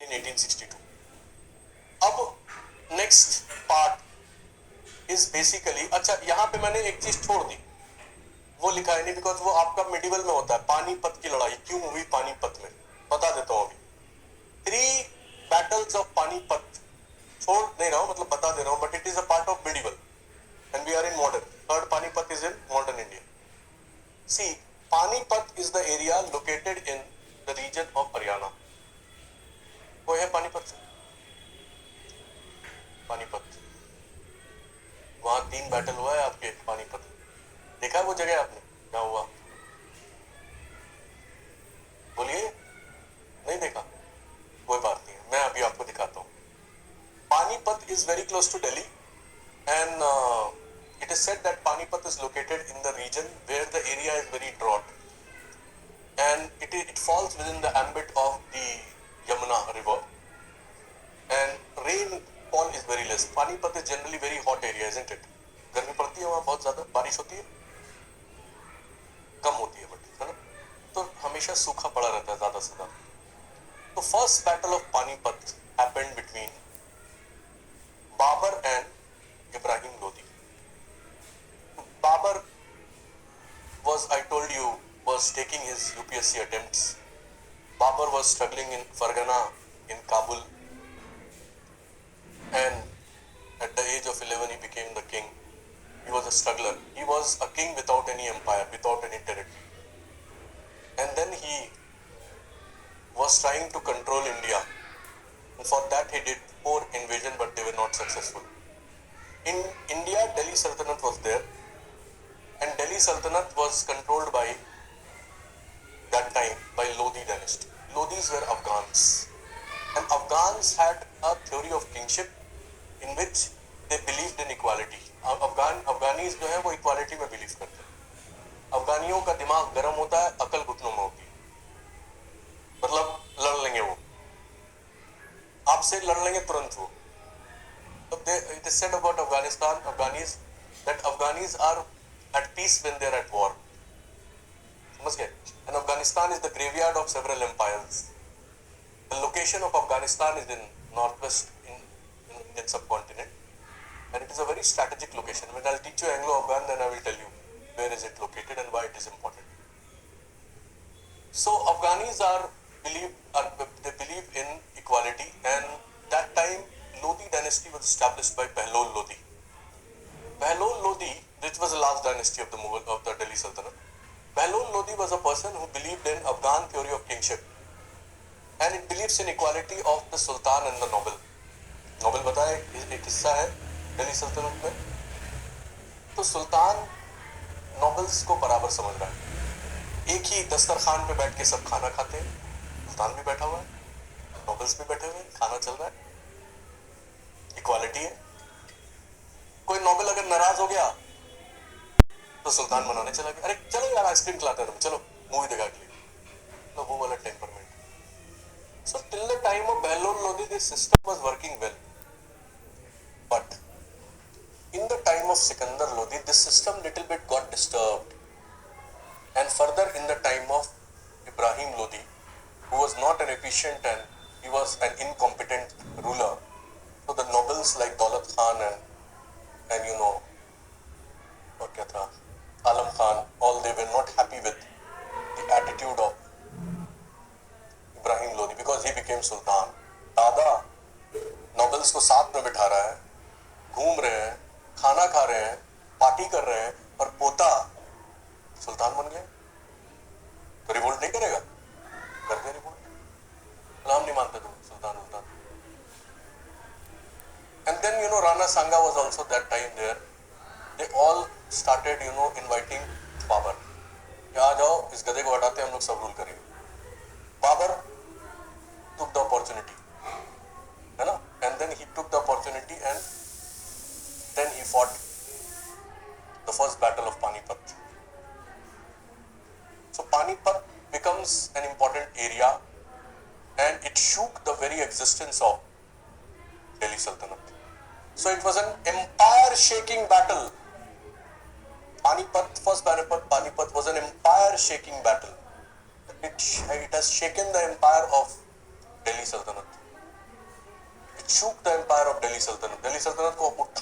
in 1862. अब next part is basically, अच्छा यहाँ पे मैंने एक चीज छोड़ दी, वो लिखा है नहीं बिकॉज वो आपका मिडिवल में होता है। पानीपत की लड़ाई क्यों हुई पानीपत में, बता देता हूँ अभी। 3 बैटल्स ऑफ पानीपत, छोड़ नहीं रहा हूँ, मतलब बता दे रहा हूँ, but it is a part of medieval and we are in modern. Third Panipat is in modern India. See, Panipat is the area located in the region of Haryana. वो है पानीपत से, पानीपत, वहां 3 बैटल हुआ है आपके पानीपत में। देखा है वो जगह आपने क्या हुआ? बोलिए, नहीं देखा? कोई बात नहीं है, मैं अभी आपको दिखाता हूँ। Panipat is very close to Delhi and it is said that Panipat is located in the region where the area is very drought and it falls within the ambit of the Yamuna river and rainfall is very less. Panipat is generally very hot area, isn't it? गर्मी पड़ती है वहाँ बहुत ज्यादा, बारिश होती है कम होती है, बट है ना, तो हमेशा सूखा पड़ा रहता है ज्यादा से ज्यादा। तो first battle of Panipat happened between Babur and Ibrahim Lodi. Babur was, I told you, was taking his UPSC attempts. Babur was struggling in Fargana in Kabul, and at the age of 11 he became the king. He was a struggler. He was a king without any empire, without any territory. And then he was trying to control India. And for that he did 4 invasions, but they were not successful. In India, Delhi Sultanate was there, and Delhi Sultanate was controlled by that time by Lodi dynasty. Lodis were Afghans, and Afghans had a theory of kingship in which they believed in equality. Afghanis जो है वो equality में believe करते हैं। अफगानियों का दिमाग गर्म होता है, अकल घुटनों में होती है, मतलब लड़ लेंगे वो, आपसे लड़ लेंगे तुरंत वो। तो it is said about Afghanis that Afghanis are at peace when they are at war. समझ गए? And Afghanistan is the graveyard of several empires. The location of Afghanistan is in northwest Indian subcontinent, and it is a very strategic location. When I'll teach you Anglo-Afghan, then I will tell you where is it located and why it is important. So Afghanis they believe in equality, and that time Lodi dynasty was established by Pahlol Lodi. Pahlol Lodi, which was the last dynasty of the Delhi Sultanate. Pahlol Lodi was a person who believed in Afghan theory of kingship, and it believes in equality of the Sultan and the noble. Noble बताया एक किस्सा है दिल्ली सल्तनत में। तो सुल्तान nobles को बराबर समझ रहा है, एक ही दस्तरखान पे बैठ के सब खाना खाते हैं, सुल्तान भी बैठा हुआ है, नोबल्स भी बैठे हुए हैं, खाना चल रहा है, इक्वालिटी है। कोई नोबल अगर नाराज हो गया तो सुल्तान मनाने चला गया, अरे चलो यार आइसक्रीम खिलाते हैं, तुम चलो मूवी देखा के लिए, तो वो वाला temperament. So till the time of Pahlol Lodi, this system was working well. But in the time of Sikandar Lodi, this system little bit got disturbed. And further in the time of Ibrahim Lodi, who was not an efficient and he was an incompetent ruler. So the nobles like Daulat Khan and you know, what kya tha, Alam Khan, all they were not happy with the attitude of Ibrahim Lodi because he became Sultan. दादा nobles को साथ में बिठा रहा है, घूम रहे हैं, खाना खा रहे हैं, पार्टी कर रहे हैं, और पोता सुल्तान बन गया, तो रिवोल्ट नहीं करेगा? कर दे रिवोल्ट, हम नहीं मानते तुम सुल्तान। And then you know Rana Sanga was also that time there. They all started you know inviting Babur, आ जाओ इस गधे को हटाते, हम लोग सब रूल करेंगे। Babur took the opportunity, है ना, and then he took the opportunity and then he fought the first battle of Panipat. So Panipat becomes an important area and it shook the very existence of Delhi Sultanate. So it was an empire shaking battle. First Panipat was an empire shaking battle. It has shaken the empire of Delhi Sultanate. shook the empire of Delhi Sultanate. Delhi Sultanate को उठा